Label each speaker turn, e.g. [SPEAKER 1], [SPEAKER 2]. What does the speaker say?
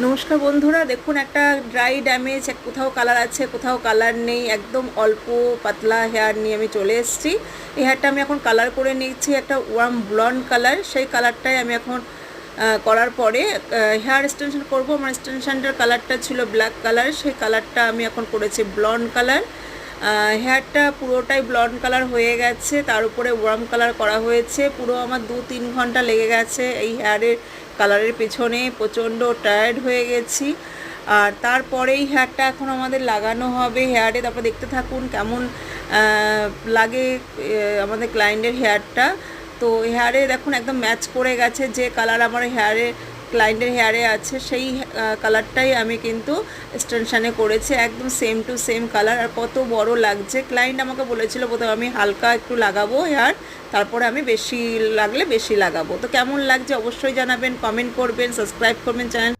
[SPEAKER 1] নমস্কার বন্ধুরা, দেখুন একটা ড্রাই ড্যামেজ, কোথাও কালার আছে কোথাও কালার নেই, একদম অল্প পাতলা হেয়ার নিয়ে আমি চলে এসেছি। এই হেয়ারটা আমি এখন কালার করে নিচ্ছি, একটা ওয়ার্ম ব্লন্ড কালার। সেই কালারটাই আমি এখন করার পরে হেয়ার এক্সটেনশন করব। আমার এক্সটেনশনটার কালারটা ছিল ব্ল্যাক কালার, সেই কালারটা আমি এখন করেছি ব্লন্ড কালার। হেয়ারটা পুরোটাই ব্লন্ড কালার হয়ে গেছে, তার উপরে ওয়ার্ম কালার করা হয়েছে। পুরো আমার 2-3 ঘন্টা লেগে গেছে এই হেয়ারের কালারের পেছনে, প্রচণ্ড টায়ার্ড হয়ে গেছি। আর তারপরেই হেয়ারটা এখন আমাদের লাগানো হবে হেয়ারে। তারপর দেখতে থাকুন কেমন লাগে আমাদের ক্লায়েন্টের হেয়ারটা। তো হেয়ারে দেখুন একদম ম্যাচ করে গেছে, যে কালার আমার ক্লায়েন্টের হেয়ারে আছে সেই কালারটাই আমি কিন্তু এক্সটেনশানে করেছি, একদম সেম টু সেম কালার। আর কত বড় লাগছে! ক্লায়েন্ট আমাকে বলেছিল প্রথমে আমি হালকা একটু লাগাবো হেয়ার, তারপরে আমি বেশি লাগলে বেশি লাগাবো। তো কেমন লাগছে অবশ্যই জানাবেন, কমেন্ট করবেন, সাবস্ক্রাইব করবেন চ্যানেল।